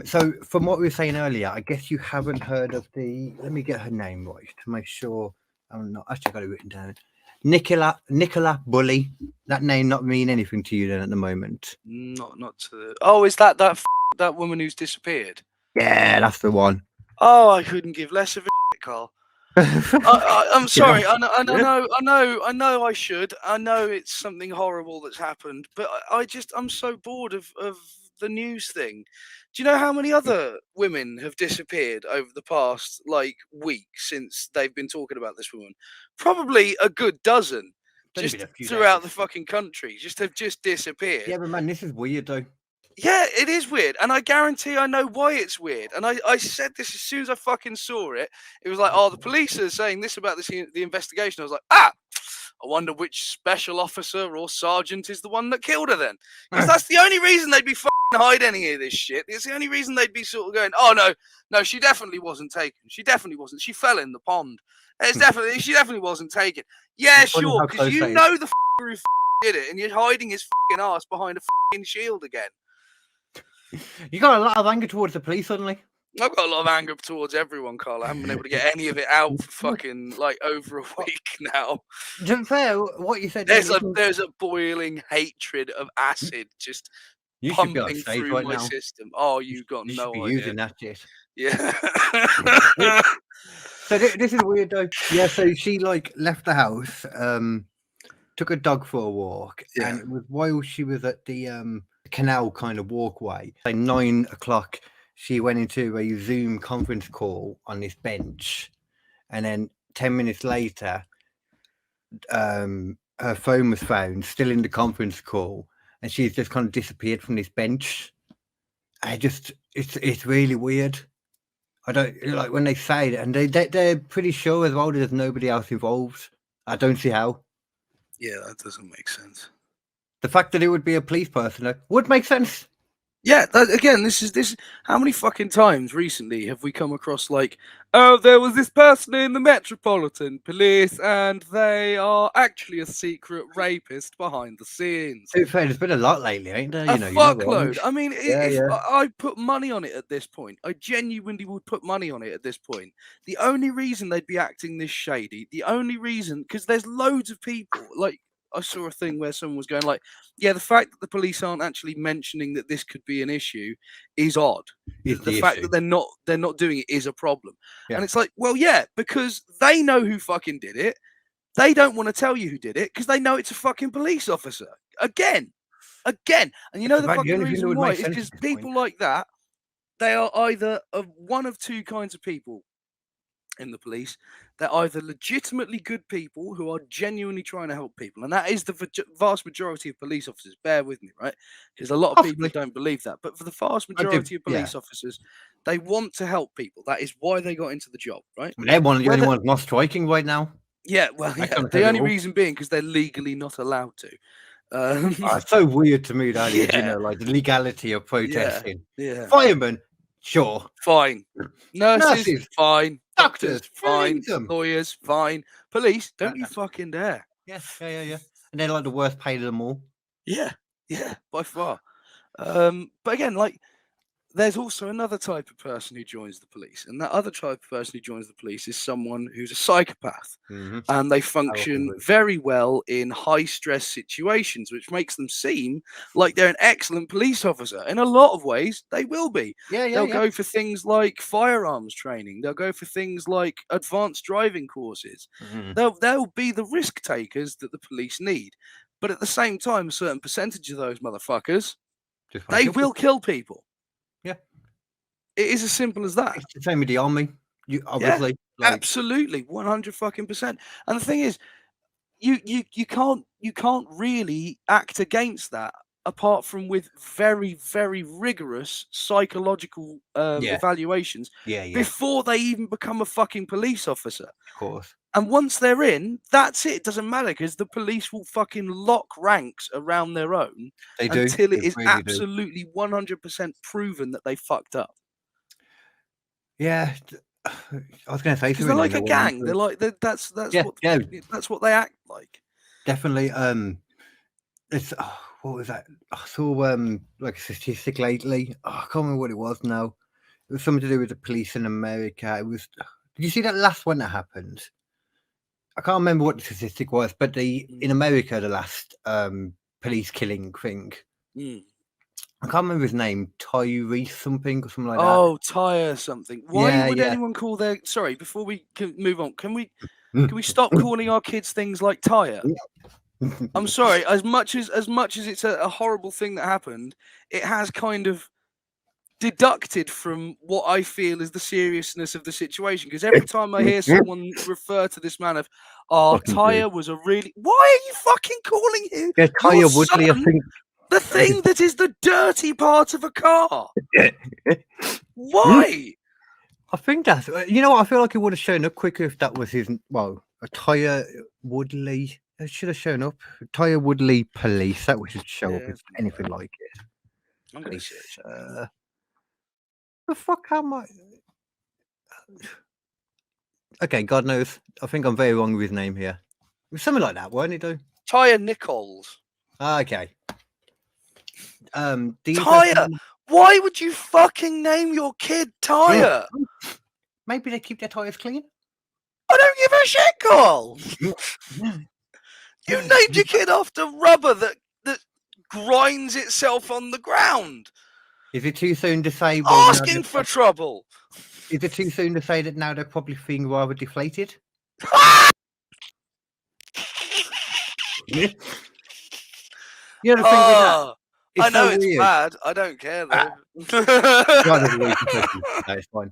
So from what we were saying earlier, I guess you haven't heard of the. Let me get her name right to make sure I'm not. Actually, I got it written down. Nicola Bulley. That name not mean anything to you then at the moment? Not to. Oh, is that that woman who's disappeared? Yeah, that's the one. Oh, I couldn't give less of a shit, Carl. I'm sorry. I know. I should. I know it's something horrible that's happened, but I'm so bored of the news thing. Do you know how many other women have disappeared over the past week since they've been talking about this woman? Probably a good dozen, just throughout the fucking country, have just disappeared. Yeah, but man, this is weird though. Yeah, it is weird, and I guarantee I know why it's weird. And I said this as soon as I fucking saw it. It was like, oh, the police are saying this about the investigation. I was like, I wonder which special officer or sergeant is the one that killed her then. Because that's the only reason they'd be fucking hide any of this shit. It's the only reason they'd be sort of going, oh, no, she definitely wasn't taken. She definitely wasn't. She fell in the pond. She definitely wasn't taken. Yeah, sure, because you know the fucker who did it, and you're hiding his fucking ass behind a fucking shield again. You got a lot of anger towards the police suddenly. I've got a lot of anger towards everyone, Carl. I haven't been able to get any of it out for fucking over a week now. To be fair, what you said. There's a boiling hatred of acid just pumping through my system. Oh, you've got no idea. Using that shit. Yeah. So this is weird though. Yeah. So she left the house, took a dog for a walk, and it was while she was at the canal kind of walkway. Like 9 o'clock, she went into a Zoom conference call on this bench, and then 10 minutes later, her phone was found still in the conference call, and she's just kind of disappeared from this bench. It's really weird. I don't like when they say it, and they're pretty sure as well there's nobody else involved. I don't see how. Yeah, that doesn't make sense. The fact that it would be a police person would make sense. Yeah, again, this is how many fucking times recently have we come across oh, there was this person in the Metropolitan Police and they are actually a secret rapist behind the scenes. To be fair, there's been a lot lately, ain't there? A fuckload. I mean, I put money on it at this point. I genuinely would put money on it at this point. The only reason they'd be acting this shady, the only reason, because there's loads of people, I saw a thing where someone was going the fact that the police aren't actually mentioning that this could be an issue is odd. The fact that they're not doing it is a problem. Yeah. And it's well, yeah, because they know who fucking did it. They don't want to tell you who did it because they know it's a fucking police officer. Again. And you know the fucking reason why is because people like that, they are either one of two kinds of people in the police. They're either legitimately good people who are genuinely trying to help people, and that is the vast majority of police officers. Bear with me, right? Because a lot of people don't believe that, but for the vast majority of police officers, they want to help people. That is why they got into the job, right? They're the only ones not striking right now. Yeah, well, the only reason being because they're legally not allowed to. It's so weird to me that is, the legality of protesting. Yeah. Firemen, sure, fine. Nurses, fine. Doctors, fine. Lawyers, fine. Police, don't you fucking dare. Yeah. And they're the worst paid of them all. Yeah, by far. But again, there's also another type of person who joins the police, and that other type of person who joins the police is someone who's a psychopath, and they function very well in high-stress situations, which makes them seem like they're an excellent police officer. In a lot of ways, they will be. They'll go for things like firearms training. They'll go for things like advanced driving courses. They'll be the risk takers that the police need. But at the same time, a certain percentage of those motherfuckers, they will kill people. Yeah, it is as simple as that. It's the same with the army. You obviously, absolutely, 100%. And the thing is, you can't really act against that apart from with very, very rigorous psychological evaluations before they even become a fucking police officer. Of course. And once they're in, that's it. It doesn't matter because the police will fucking lock ranks around their own until it is absolutely 100% proven that they fucked up. Yeah, I was going to say because they're like a gang. They're that's what they act like. Definitely. It's what was that? I saw like a statistic lately. Oh, I can't remember what it was now. It was something to do with the police in America. It was. Did you see that last one that happened? I can't remember what the statistic was, but in America, the last police killing thing. I can't remember his name. Ktwc something or something like that. Oh, Tyre something. Why would anyone call their? Sorry, before we can move on, can we stop calling our kids things like Tyre? I'm sorry. As much as it's a horrible thing that happened, it has kind of deducted from what I feel is the seriousness of the situation. Because every time I hear someone refer to this man of, Tyre was a really. Why are you fucking calling him? Yeah, Tyre Woodley, I think. The thing that is the dirty part of a car. Why? I think that's. You know what? I feel like it would have shown up quicker if that was his. Well, a Tyre Woodley. It should have shown up. Tyre Woodley Police. That should show up if anything like it. I'm going to search. The fuck am I? Okay, God knows. I think I'm very wrong with his name here. It was something like that, weren't it, though? Tyre Nichols. Okay. Tyre. Why would you fucking name your kid Tyre? Maybe they keep their tyres clean. I don't give a shit, Carl. You named your kid after rubber that grinds itself on the ground. Is it too soon to say? Asking for trouble. Is it too soon to say that now they're probably feeling rather deflated? You know the thing with that? I know it's bad. I don't care though. It's fine.